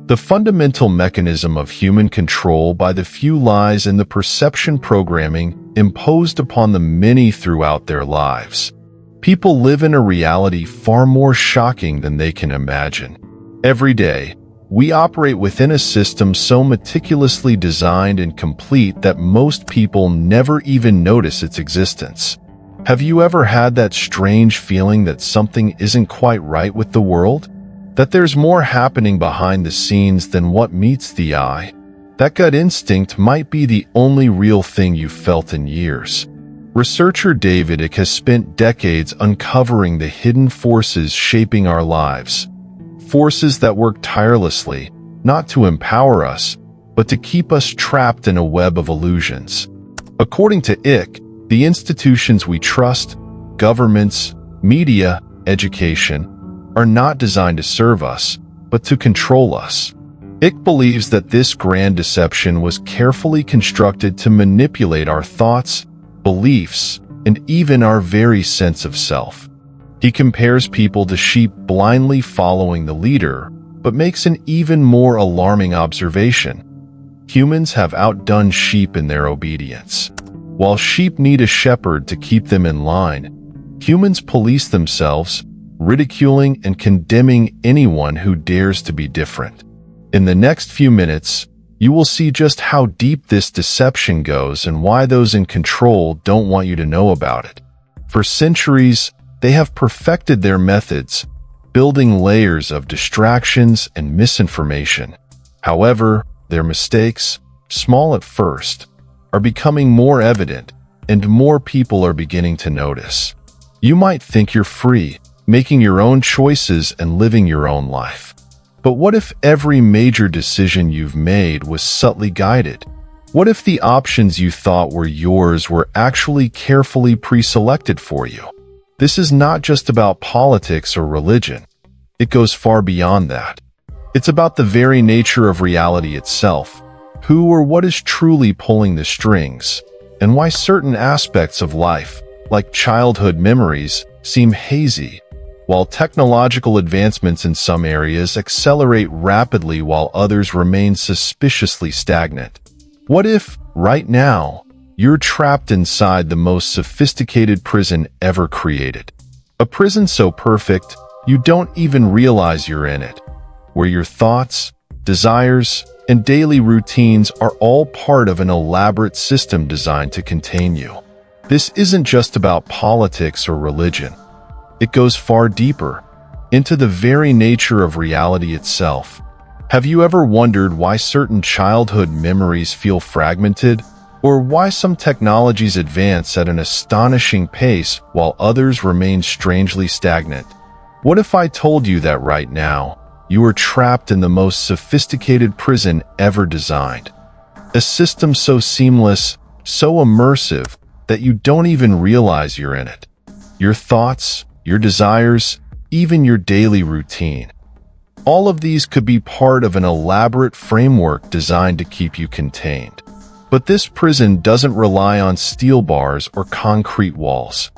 The fundamental mechanism of human control by the few lies in the perception programming imposed upon the many throughout their lives. People live in a reality far more shocking than they can imagine. Every day, we operate within a system so meticulously designed and complete that most people never even notice its existence. Have you ever had that strange feeling that something isn't quite right with the world? That there's more happening behind the scenes than what meets the eye? That gut instinct might be the only real thing you've felt in years. Researcher David Icke has spent decades uncovering the hidden forces shaping our lives. Forces that work tirelessly, not to empower us, but to keep us trapped in a web of illusions. According to Icke, the institutions we trust, governments, media, education, are not designed to serve us, but to control us. Icke believes that this grand deception was carefully constructed to manipulate our thoughts, beliefs, and even our very sense of self. He compares people to sheep blindly following the leader, but makes an even more alarming observation. Humans have outdone sheep in their obedience. While sheep need a shepherd to keep them in line, humans police themselves, ridiculing and condemning anyone who dares to be different. In the next few minutes, you will see just how deep this deception goes and why those in control don't want you to know about it. For centuries, they have perfected their methods, building layers of distractions and misinformation. However, their mistakes, small at first, are becoming more evident, and more people are beginning to notice. You might think you're free, making your own choices and living your own life. But what if every major decision you've made was subtly guided? What if the options you thought were yours were actually carefully pre-selected for you? This is not just about politics or religion. It goes far beyond that. It's about the very nature of reality itself. Who or what is truly pulling the strings, and why certain aspects of life, like childhood memories, seem hazy, while technological advancements in some areas accelerate rapidly while others remain suspiciously stagnant. What if, right now, you're trapped inside the most sophisticated prison ever created? A prison so perfect, you don't even realize you're in it, where your thoughts, desires, and daily routines are all part of an elaborate system designed to contain you. This isn't just about politics or religion. It goes far deeper, into the very nature of reality itself. Have you ever wondered why certain childhood memories feel fragmented, or why some technologies advance at an astonishing pace while others remain strangely stagnant? What if I told you that right now, you are trapped in the most sophisticated prison ever designed? A system so seamless, so immersive, that you don't even realize you're in it. Your thoughts, your desires, even your daily routine. All of these could be part of an elaborate framework designed to keep you contained. But this prison doesn't rely on steel bars or concrete walls.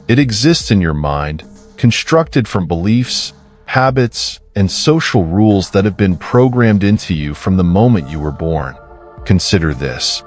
It exists in your mind, constructed from beliefs, habits, and social rules that have been programmed into you from the moment you were born. Consider this.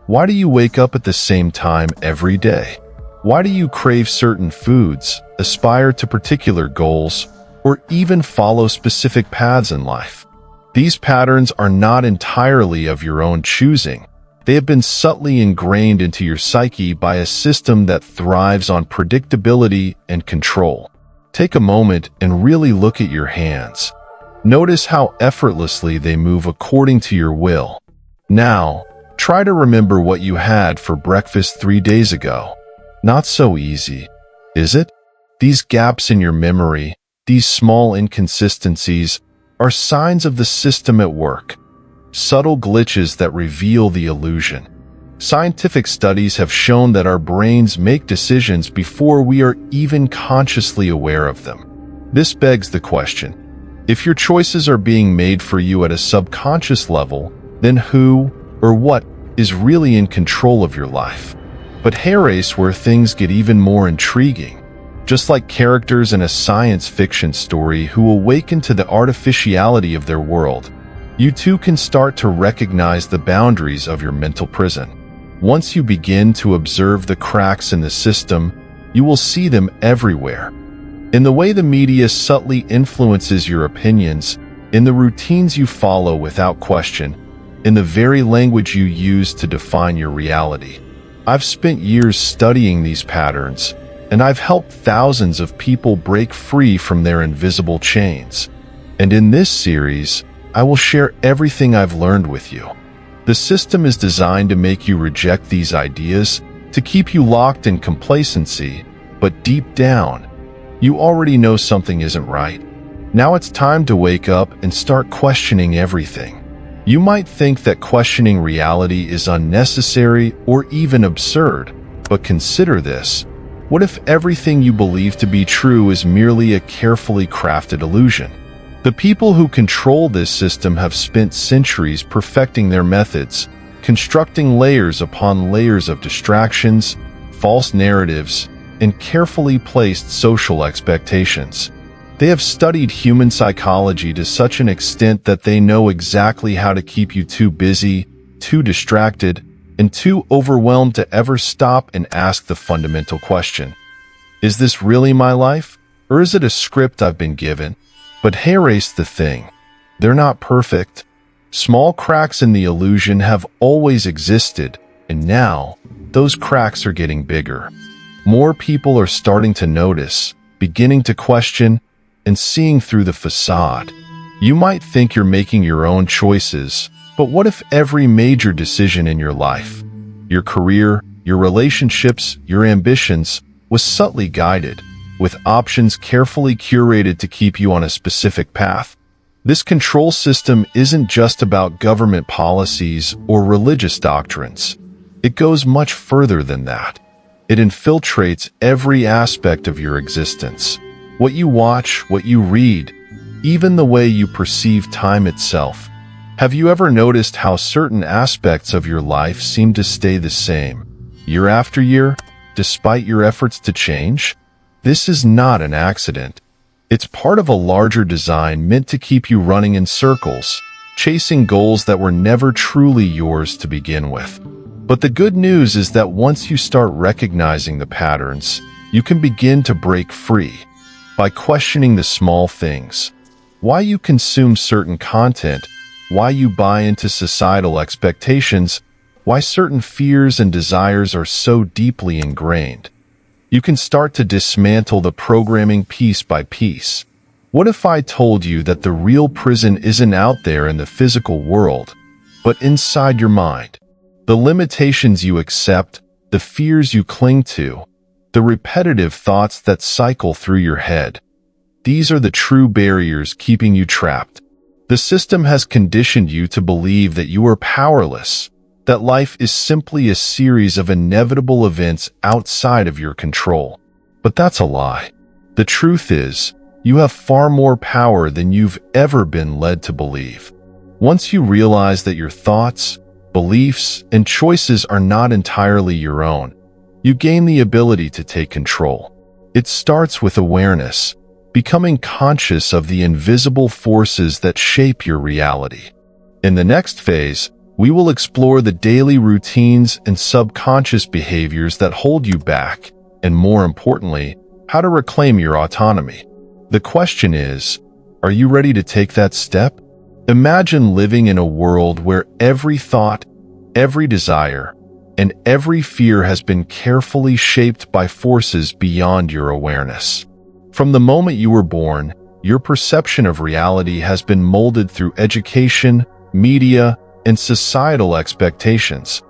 Why do you wake up at the same time every day? Why do you crave certain foods, aspire to particular goals, or even follow specific paths in life? These patterns are not entirely of your own choosing. They have been subtly ingrained into your psyche by a system that thrives on predictability and control. Take a moment and really look at your hands. Notice how effortlessly they move according to your will. Now, try to remember what you had for breakfast 3 days ago. Not so easy, is it? These gaps in your memory, these small inconsistencies, are signs of the system at work, subtle glitches that reveal the illusion. Scientific studies have shown that our brains make decisions before we are even consciously aware of them. This begs the question, if your choices are being made for you at a subconscious level, then who or what is really in control of your life? But here's where things get even more intriguing. Just like characters in a science fiction story who awaken to the artificiality of their world, you too can start to recognize the boundaries of your mental prison. Once you begin to observe the cracks in the system, you will see them everywhere. In the way the media subtly influences your opinions, in the routines you follow without question, in the very language you use to define your reality. I've spent years studying these patterns, and I've helped thousands of people break free from their invisible chains. And in this series, I will share everything I've learned with you. The system is designed to make you reject these ideas, to keep you locked in complacency, but deep down, you already know something isn't right. Now it's time to wake up and start questioning everything. You might think that questioning reality is unnecessary or even absurd, but consider this. What if everything you believe to be true is merely a carefully crafted illusion? The people who control this system have spent centuries perfecting their methods, constructing layers upon layers of distractions, false narratives, and carefully placed social expectations. They have studied human psychology to such an extent that they know exactly how to keep you too busy, too distracted, and too overwhelmed to ever stop and ask the fundamental question. Is this really my life? Or is it a script I've been given? But here's the thing. They're not perfect. Small cracks in the illusion have always existed, and now, those cracks are getting bigger. More people are starting to notice, beginning to question, and seeing through the facade. You might think you're making your own choices, but what if every major decision in your life, your career, your relationships, your ambitions, was subtly guided, with options carefully curated to keep you on a specific path? This control system isn't just about government policies or religious doctrines. It goes much further than that. It infiltrates every aspect of your existence. What you watch, what you read, even the way you perceive time itself. Have you ever noticed how certain aspects of your life seem to stay the same, year after year, despite your efforts to change? This is not an accident. It's part of a larger design meant to keep you running in circles, chasing goals that were never truly yours to begin with. But the good news is that once you start recognizing the patterns, you can begin to break free by questioning the small things. Why you consume certain content, why you buy into societal expectations, why certain fears and desires are so deeply ingrained. You can start to dismantle the programming piece by piece. What if I told you that the real prison isn't out there in the physical world, but inside your mind? The limitations you accept, the fears you cling to, the repetitive thoughts that cycle through your head. These are the true barriers keeping you trapped. The system has conditioned you to believe that you are powerless, that life is simply a series of inevitable events outside of your control. But that's a lie. The truth is, you have far more power than you've ever been led to believe. Once you realize that your thoughts, beliefs, and choices are not entirely your own, you gain the ability to take control. It starts with awareness, becoming conscious of the invisible forces that shape your reality. In the next phase, we will explore the daily routines and subconscious behaviors that hold you back, and more importantly, how to reclaim your autonomy. The question is, are you ready to take that step? Imagine living in a world where every thought, every desire, and every fear has been carefully shaped by forces beyond your awareness. From the moment you were born, your perception of reality has been molded through education, media, and societal expectations,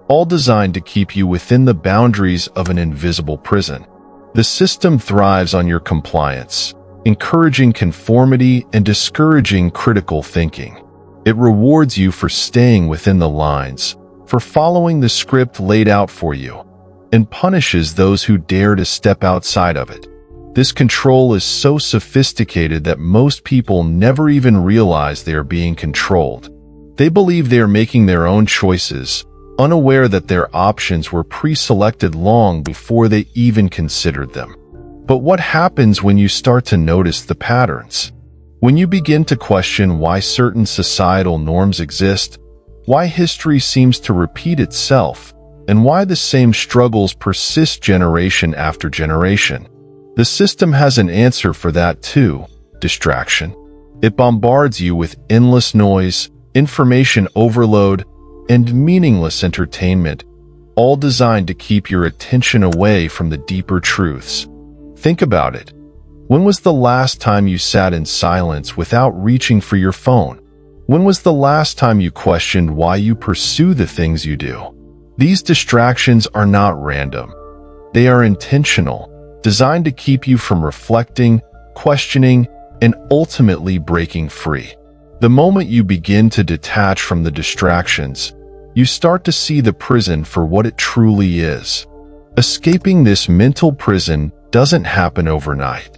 all designed to keep you within the boundaries of an invisible prison. The system thrives on your compliance, encouraging conformity and discouraging critical thinking. It rewards you for staying within the lines, for following the script laid out for you, and punishes those who dare to step outside of it. This control is so sophisticated that most people never even realize they are being controlled. They believe they are making their own choices, unaware that their options were pre-selected long before they even considered them. But what happens when you start to notice the patterns? When you begin to question why certain societal norms exist, why history seems to repeat itself, and why the same struggles persist generation after generation, the system has an answer for that too: distraction. It bombards you with endless noise, information overload, and meaningless entertainment, all designed to keep your attention away from the deeper truths. Think about it. When was the last time you sat in silence without reaching for your phone? When was the last time you questioned why you pursue the things you do? These distractions are not random. They are intentional, designed to keep you from reflecting, questioning, and ultimately breaking free. The moment you begin to detach from the distractions, you start to see the prison for what it truly is. Escaping this mental prison doesn't happen overnight.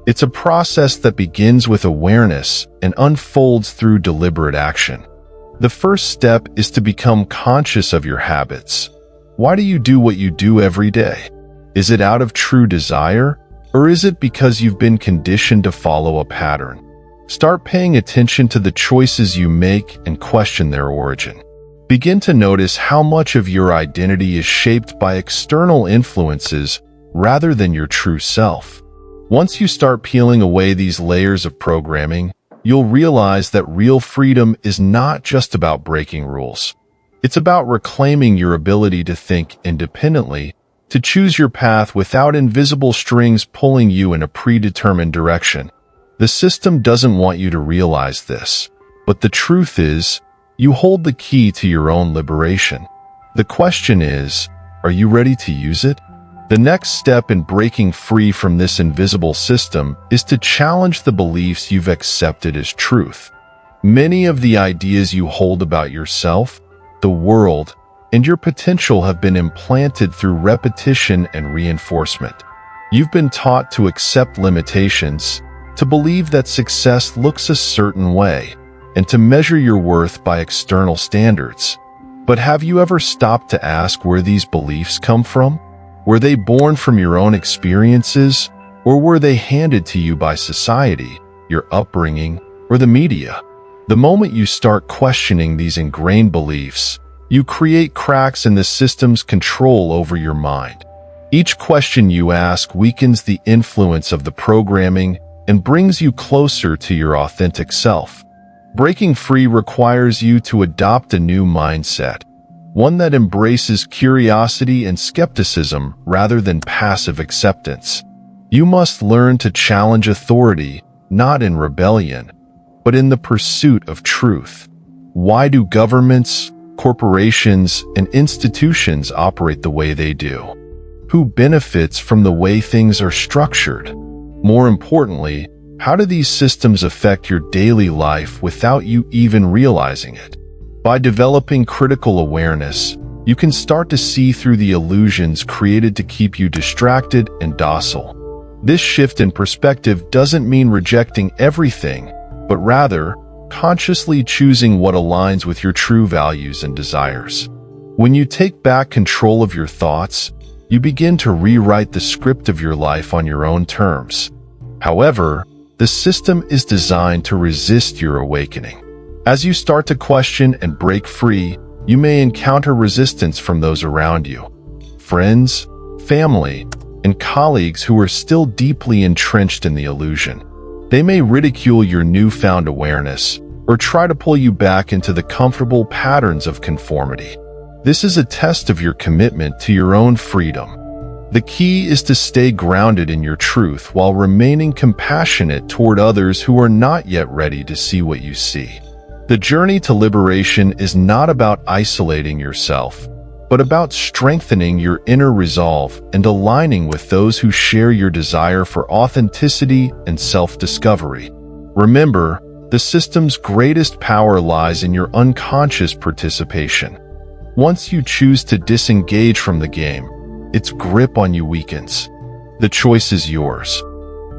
It's a process that begins with awareness and unfolds through deliberate action. The first step is to become conscious of your habits. Why do you do what you do every day? Is it out of true desire, or is it because you've been conditioned to follow a pattern? Start paying attention to the choices you make and question their origin. Begin to notice how much of your identity is shaped by external influences rather than your true self. Once you start peeling away these layers of programming, you'll realize that real freedom is not just about breaking rules. It's about reclaiming your ability to think independently, to choose your path without invisible strings pulling you in a predetermined direction. The system doesn't want you to realize this, but the truth is, you hold the key to your own liberation. The question is, are you ready to use it? The next step in breaking free from this invisible system is to challenge the beliefs you've accepted as truth. Many of the ideas you hold about yourself, the world, and your potential have been implanted through repetition and reinforcement. You've been taught to accept limitations, to believe that success looks a certain way, and to measure your worth by external standards. But have you ever stopped to ask where these beliefs come from? Were they born from your own experiences, or were they handed to you by society, your upbringing, or the media? The moment you start questioning these ingrained beliefs, you create cracks in the system's control over your mind. Each question you ask weakens the influence of the programming and brings you closer to your authentic self. Breaking free requires you to adopt a new mindset, one that embraces curiosity and skepticism rather than passive acceptance. You must learn to challenge authority, not in rebellion, but in the pursuit of truth. Why do governments, corporations, and institutions operate the way they do? Who benefits from the way things are structured? More importantly, how do these systems affect your daily life without you even realizing it? By developing critical awareness, you can start to see through the illusions created to keep you distracted and docile. This shift in perspective doesn't mean rejecting everything, but rather, consciously choosing what aligns with your true values and desires. When you take back control of your thoughts, you begin to rewrite the script of your life on your own terms. However, the system is designed to resist your awakening. As you start to question and break free, you may encounter resistance from those around you. Friends, family, and colleagues who are still deeply entrenched in the illusion. They may ridicule your newfound awareness or try to pull you back into the comfortable patterns of conformity. This is a test of your commitment to your own freedom. The key is to stay grounded in your truth while remaining compassionate toward others who are not yet ready to see what you see. The journey to liberation is not about isolating yourself, but about strengthening your inner resolve and aligning with those who share your desire for authenticity and self-discovery. Remember, the system's greatest power lies in your unconscious participation. Once you choose to disengage from the game, its grip on you weakens. The choice is yours.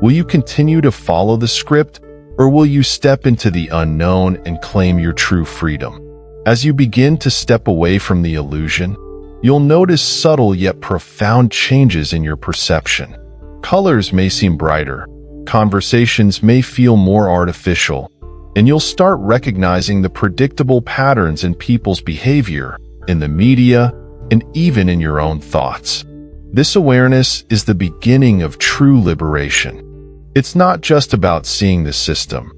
Will you continue to follow the script, or will you step into the unknown and claim your true freedom? As you begin to step away from the illusion, you'll notice subtle yet profound changes in your perception. Colors may seem brighter, Conversations may feel more artificial, and you'll start recognizing the predictable patterns in people's behavior, in the media, and even in your own thoughts. This awareness is the beginning of true liberation. It's not just about seeing the system.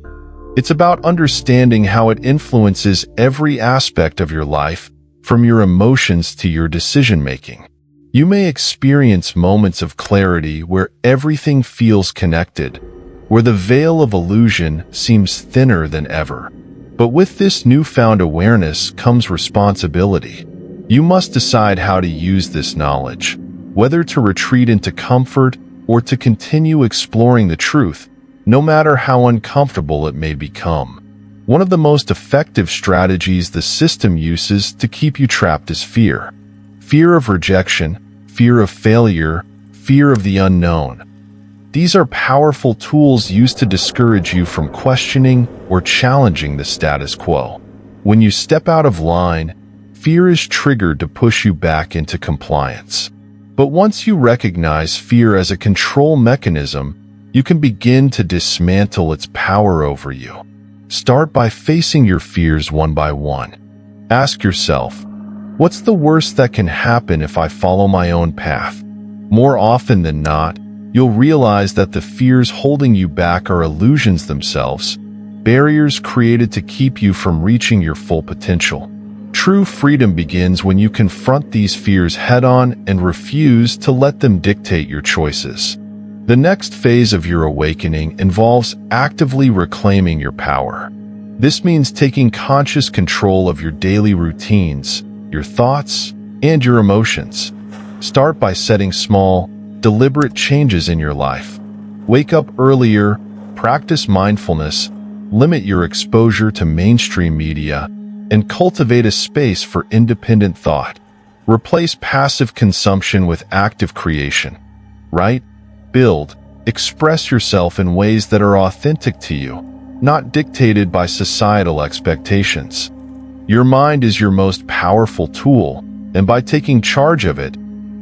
It's about understanding how it influences every aspect of your life, from your emotions to your decision-making. You may experience moments of clarity where everything feels connected, where the veil of illusion seems thinner than ever. But with this newfound awareness comes responsibility. You must decide how to use this knowledge, whether to retreat into comfort or to continue exploring the truth, no matter how uncomfortable it may become. One of the most effective strategies the system uses to keep you trapped is fear. Fear of rejection, fear of failure, fear of the unknown. These are powerful tools used to discourage you from questioning or challenging the status quo. When you step out of line, fear is triggered to push you back into compliance. But once you recognize fear as a control mechanism, you can begin to dismantle its power over you. Start by facing your fears one by one. Ask yourself, what's the worst that can happen if I follow my own path? More often than not, you'll realize that the fears holding you back are illusions themselves, barriers created to keep you from reaching your full potential. True freedom begins when you confront these fears head-on and refuse to let them dictate your choices. The next phase of your awakening involves actively reclaiming your power. This means taking conscious control of your daily routines, your thoughts, and your emotions. Start by setting small, deliberate changes in your life. Wake up earlier, practice mindfulness, limit your exposure to mainstream media, and cultivate a space for independent thought. Replace passive consumption with active creation. Write, build, express yourself in ways that are authentic to you, not dictated by societal expectations. Your mind is your most powerful tool, and by taking charge of it,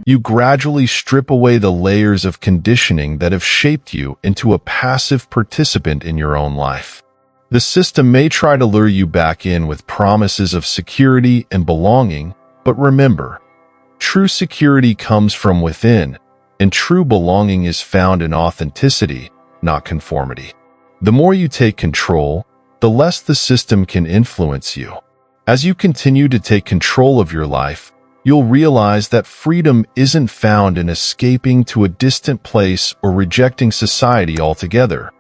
you gradually strip away the layers of conditioning that have shaped you into a passive participant in your own life. The system may try to lure you back in with promises of security and belonging, but remember, true security comes from within, and true belonging is found in authenticity, not conformity. The more you take control, the less the system can influence you. As you continue to take control of your life, you'll realize that freedom isn't found in escaping to a distant place or rejecting society altogether.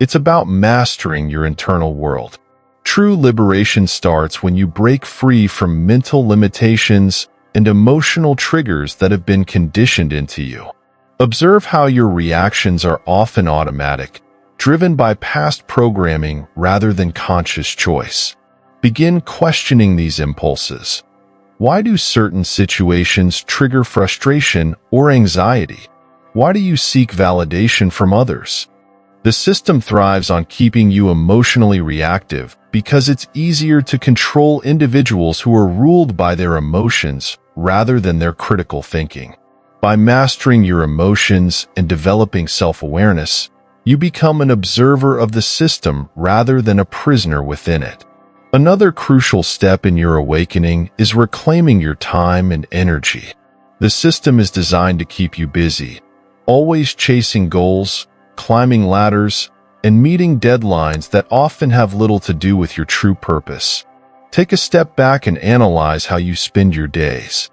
It's about mastering your internal world. True liberation starts when you break free from mental limitations and emotional triggers that have been conditioned into you. Observe how your reactions are often automatic, driven by past programming rather than conscious choice. Begin questioning these impulses. Why do certain situations trigger frustration or anxiety? Why do you seek validation from others? The system thrives on keeping you emotionally reactive because it's easier to control individuals who are ruled by their emotions rather than their critical thinking. By mastering your emotions and developing self-awareness, you become an observer of the system rather than a prisoner within it. Another crucial step in your awakening is reclaiming your time and energy. The system is designed to keep you busy, always chasing goals, climbing ladders, and meeting deadlines that often have little to do with your true purpose. Take a step back and analyze how you spend your days.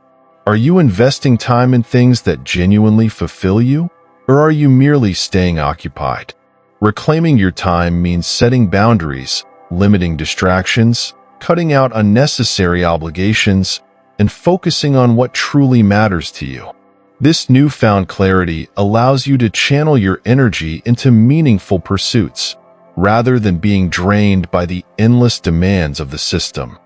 Are you investing time in things that genuinely fulfill you, or are you merely staying occupied? Reclaiming your time means setting boundaries, limiting distractions, cutting out unnecessary obligations, and focusing on what truly matters to you. This newfound clarity allows you to channel your energy into meaningful pursuits, rather than being drained by the endless demands of the system.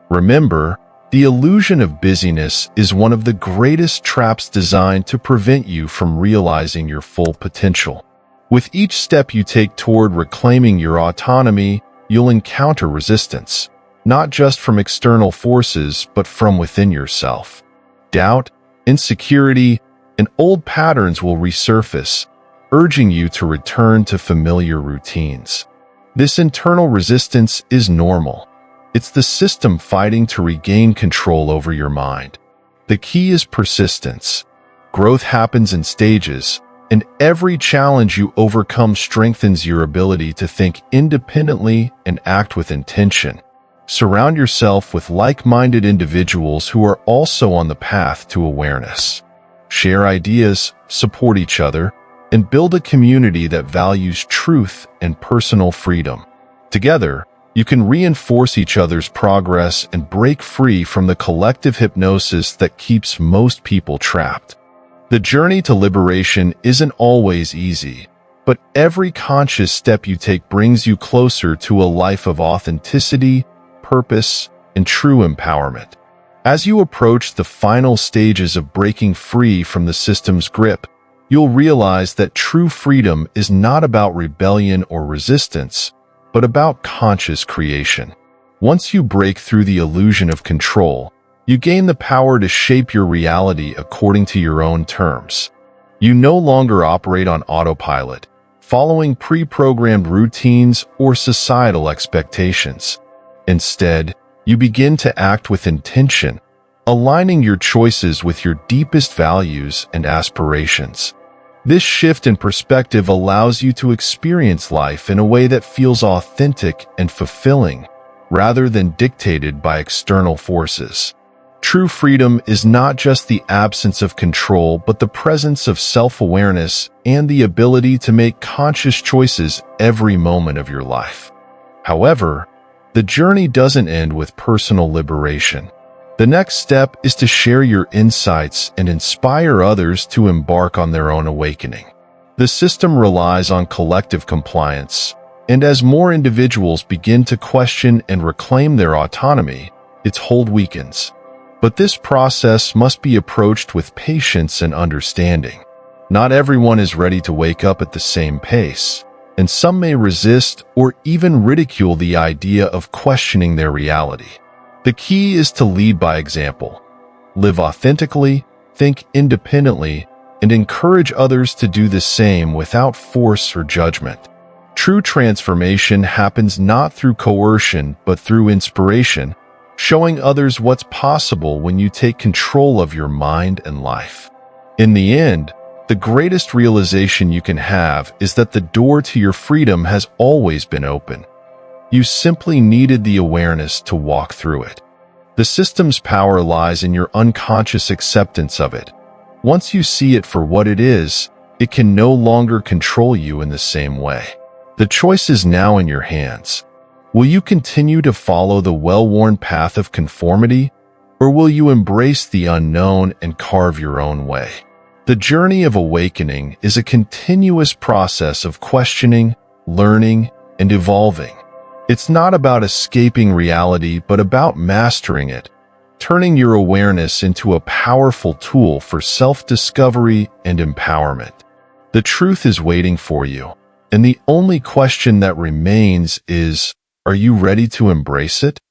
Remember, the illusion of busyness is one of the greatest traps designed to prevent you from realizing your full potential. With each step you take toward reclaiming your autonomy, you'll encounter resistance, not just from external forces, but from within yourself. Doubt, insecurity, and old patterns will resurface, urging you to return to familiar routines. This internal resistance is normal. It's the system fighting to regain control over your mind. The key is persistence. Growth happens in stages, and every challenge you overcome strengthens your ability to think independently and act with intention. Surround yourself with like-minded individuals who are also on the path to awareness. Share ideas, support each other, and build a community that values truth and personal freedom. Together, you can reinforce each other's progress and break free from the collective hypnosis that keeps most people trapped. The journey to liberation isn't always easy, but every conscious step you take brings you closer to a life of authenticity, purpose, and true empowerment. As you approach the final stages of breaking free from the system's grip, you'll realize that true freedom is not about rebellion or resistance, but about conscious creation. Once you break through the illusion of control, you gain the power to shape your reality according to your own terms. You no longer operate on autopilot, following pre-programmed routines or societal expectations. Instead, you begin to act with intention, aligning your choices with your deepest values and aspirations. This shift in perspective allows you to experience life in a way that feels authentic and fulfilling, rather than dictated by external forces. True freedom is not just the absence of control, but the presence of self-awareness and the ability to make conscious choices every moment of your life. However, the journey doesn't end with personal liberation. The next step is to share your insights and inspire others to embark on their own awakening. The system relies on collective compliance, and as more individuals begin to question and reclaim their autonomy, its hold weakens. But this process must be approached with patience and understanding. Not everyone is ready to wake up at the same pace, and some may resist or even ridicule the idea of questioning their reality. The key is to lead by example. Live authentically, think independently, and encourage others to do the same without force or judgment. True transformation happens not through coercion, but through inspiration, showing others what's possible when you take control of your mind and life. In the end, the greatest realization you can have is that the door to your freedom has always been open. You simply needed the awareness to walk through it. The system's power lies in your unconscious acceptance of it. Once you see it for what it is, it can no longer control you in the same way. The choice is now in your hands. Will you continue to follow the well-worn path of conformity, or will you embrace the unknown and carve your own way? The journey of awakening is a continuous process of questioning, learning, and evolving. It's not about escaping reality, but about mastering it, turning your awareness into a powerful tool for self-discovery and empowerment. The truth is waiting for you, and the only question that remains is, are you ready to embrace it?